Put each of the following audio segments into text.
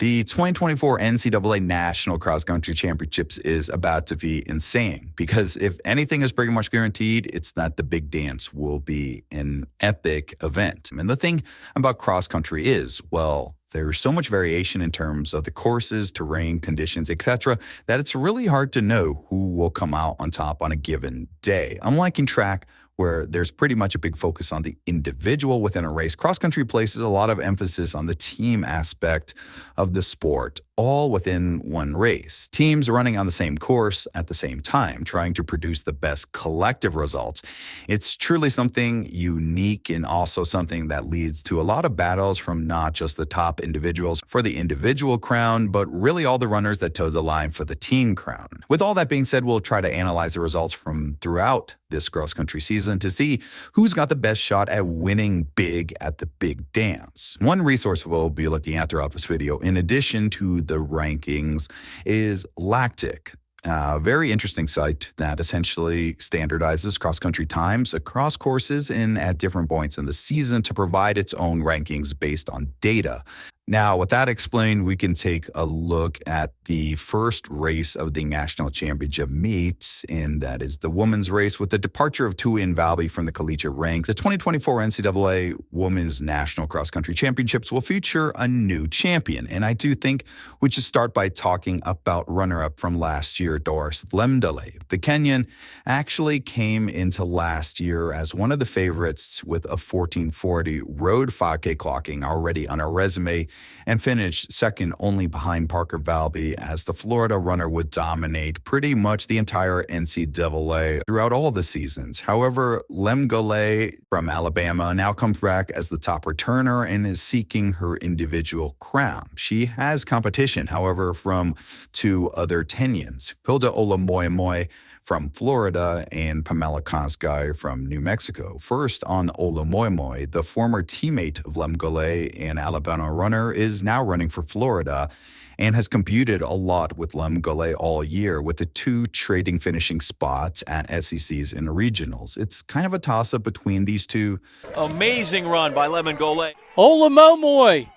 The 2024 NCAA National Cross Country Championships is about to be insane because if anything is pretty much guaranteed, it's that the big dance will be an epic event. And the thing about cross country is, well, there's so much variation in terms of the courses, terrain, conditions, etc., that it's really hard to know who will come out on top on a given day. Unlike in track, where there's pretty much a big focus on the individual within a race, cross country places a lot of emphasis on the team aspect of the sport, all within one race. Teams running on the same course at the same time, trying to produce the best collective results. It's truly something unique and also something that leads to a lot of battles from not just the top individuals for the individual crown, but really all the runners that toe the line for the team crown. With all that being said, we'll try to analyze the results from throughout this cross-country season to see who's got the best shot at winning big at the big dance. One resource we'll be looking at throughout this video, in addition to the rankings, is Lactic. A very interesting site that essentially standardizes cross-country times across courses and at different points in the season to provide its own rankings based on data. Now, with that explained, we can take a look at the first race of the national championship meet, and that is the women's race. With the departure of Tua Invalbi from the collegiate ranks, the 2024 NCAA Women's National Cross Country Championships will feature a new champion. And I do think we should start by talking about runner-up from last year, Doris Lemdale. The Kenyan actually came into last year as one of the favorites with a 14:40 road 5K clocking already on her resume, and finished second only behind Parker Valby, as the Florida runner would dominate pretty much the entire NCAA throughout all the seasons. However, Lemgole from Alabama now comes back as the top returner and is seeking her individual crown. She has competition, however, from two other Kenyans, Hilda Olamoymoy from Florida and Pamela Kosgei from New Mexico. First on Olamoymoy, the former teammate of Lemgole and Alabama runner is now running for Florida and has competed a lot with Lemgole all year, with the two trading finishing spots at SECs and regionals. It's kind of a toss-up between these two. Amazing run by Lemgole. Olamomoy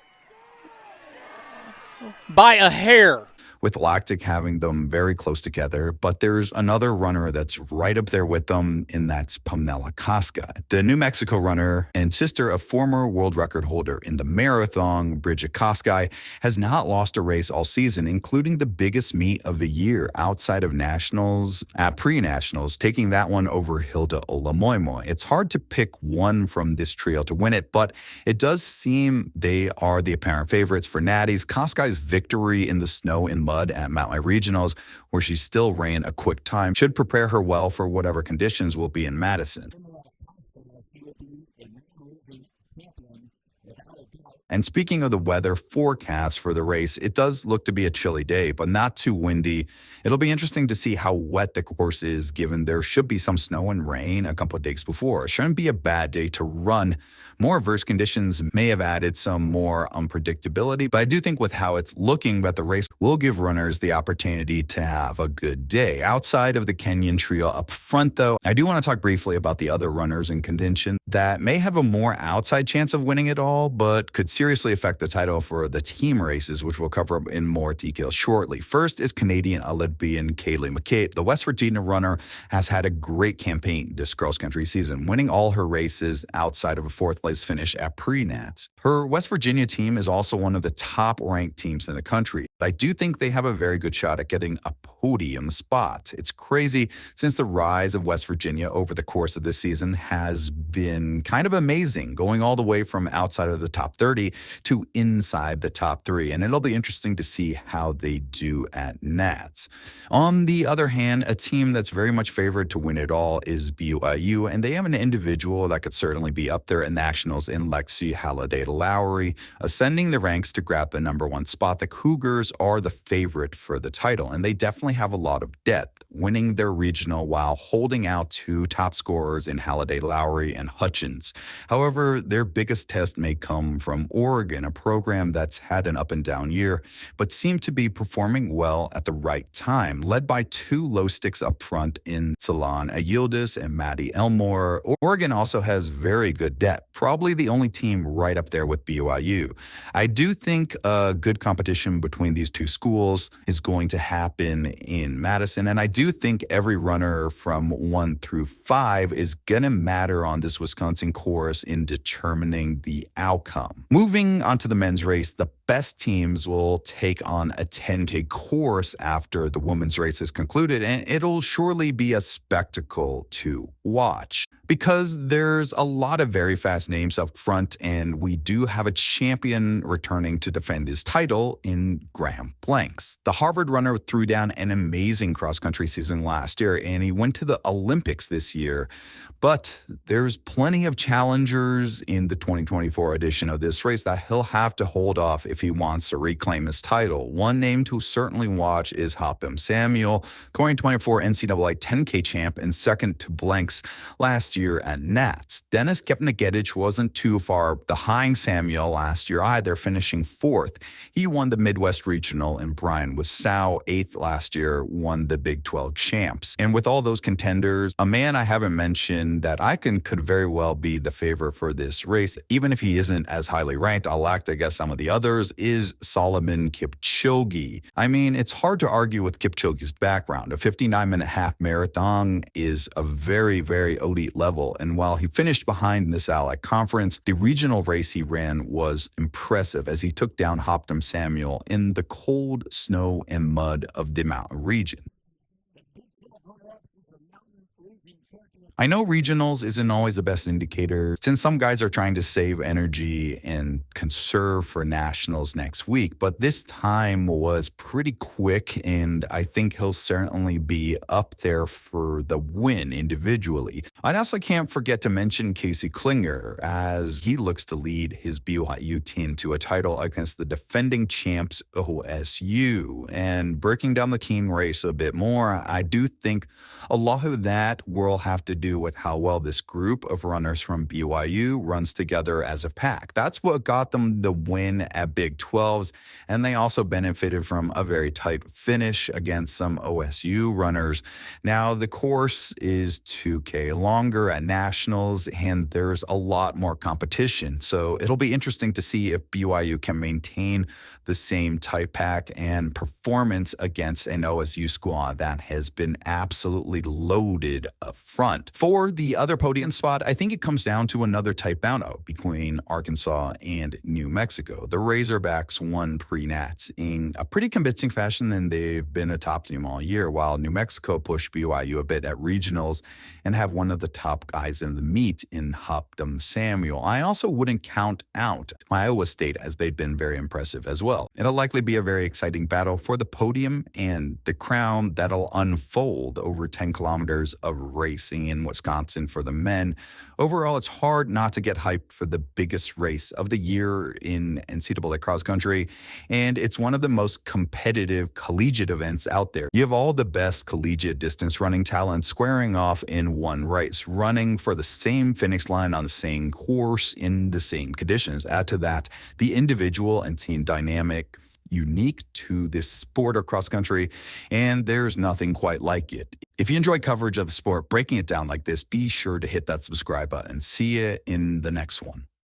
by a hair, with Lactic having them very close together, but there's another runner that's right up there with them, and that's Pamela Kosgei. The New Mexico runner and sister of former world record holder in the marathon, Bridget Kosgei, has not lost a race all season, including the biggest meet of the year outside of nationals at pre-nationals, taking that one over Hilda Olamoymoy. It's hard to pick one from this trio to win it, but it does seem they are the apparent favorites for natties. Kosgei's victory in the snow and mud at Mountain Regionals, where she still ran a quick time, should prepare her well for whatever conditions will be in Madison. And speaking of the weather forecast for the race, it does look to be a chilly day, but not too windy. It'll be interesting to see how wet the course is, given there should be some snow and rain a couple of days before. It shouldn't be a bad day to run. More adverse conditions may have added some more unpredictability, but I do think with how it's looking that the race will give runners the opportunity to have a good day. Outside of the Kenyan trio up front, though, I do want to talk briefly about the other runners in contention that may have a more outside chance of winning it all, but could seriously affect the title for the team races, which we'll cover in more detail shortly. First is Canadian Olympian Kaylee McCabe. The West Virginia runner has had a great campaign this cross-country season, winning all her races outside of a fourth-place finish at pre-nats. Her West Virginia team is also one of the top-ranked teams in the country. I do think they have a very good shot at getting a podium spot. It's crazy since the rise of West Virginia over the course of this season has been kind of amazing, going all the way from outside of the top 30 to inside the top 3, and it'll be interesting to see how they do at Nats. On the other hand, a team that's very much favored to win it all is BYU, and they have an individual that could certainly be up there in nationals in Lexi Halliday-Lowry, ascending the ranks to grab the #1 spot. The Cougars are the favorite for the title, and they definitely have a lot of depth, winning their regional while holding out two top scorers in Halliday-Lowry and Hutchins. However, their biggest test may come from Oregon, a program that's had an up and down year, but seemed to be performing well at the right time, led by two low sticks up front in Salon Ayildis and Maddie Elmore. Oregon also has very good depth, probably the only team right up there with BYU. I do think a good competition between these two schools is going to happen in Madison, and I do think every runner from 1 through 5 is going to matter on this Wisconsin course in determining the outcome. Moving on to the men's race, the best teams will take on a 10K course after the women's race is concluded, and it'll surely be a spectacle to watch because there's a lot of very fast names up front, and we do have a champion returning to defend his title in Graham Blanks. The Harvard runner threw down an amazing cross-country season last year, and he went to the Olympics this year, but there's plenty of challengers in the 2024 edition of this race that he'll have to hold off if he wants to reclaim his title. One name to certainly watch is Hopham Samuel, 2024 NCAA 10K champ and second to Blanks last year at Nats. Dennis Kepnagedich wasn't too far behind Samuel last year either, finishing 4th. He won the Midwest Regional, and Brian Wasow, 8th last year, won the Big 12 champs. And with all those contenders, a man I haven't mentioned that I could very well be the favorite for this race, even if he isn't as highly ranked, I'll act, I guess, some of the others, is Solomon Kipchoge. I mean, it's hard to argue with Kipchoge's background. A 59-minute half marathon is a very, very elite level, and while he finished behind this ALEC conference, the regional race he ran was impressive as he took down Hopham Samuel in the cold snow and mud of the mountain region. I know regionals isn't always the best indicator since some guys are trying to save energy and conserve for nationals next week, but this time was pretty quick, and I think he'll certainly be up there for the win individually. I also can't forget to mention Casey Klinger as he looks to lead his BYU team to a title against the defending champs OSU. And breaking down the King race a bit more, I do think a lot of that will have to do with how well this group of runners from BYU runs together as a pack. That's what got them the win at Big 12s, and they also benefited from a very tight finish against some OSU runners. Now, the course is 2K longer at nationals, and there's a lot more competition, so it'll be interesting to see if BYU can maintain the same tight pack and performance against an OSU squad that has been absolutely loaded up front. For the other podium spot, I think it comes down to another tight bout between Arkansas and New Mexico. The Razorbacks won pre-Nats in a pretty convincing fashion, and they've been a top team all year, while New Mexico pushed BYU a bit at regionals and have one of the top guys in the meet in Hopham Samuel. I also wouldn't count out Iowa State, as they've been very impressive as well. It'll likely be a very exciting battle for the podium and the crown that'll unfold over 10 kilometers of racing in Wisconsin for the men. Overall, it's hard not to get hyped for the biggest race of the year in NCAA cross country, and it's one of the most competitive collegiate events out there. You have all the best collegiate distance running talent squaring off in one race, running for the same finish line on the same course in the same conditions. Add to that the individual and team dynamic unique to this sport or cross country, and there's nothing quite like it. If you enjoy coverage of the sport, breaking it down like this, be sure to hit that subscribe button. See you in the next one.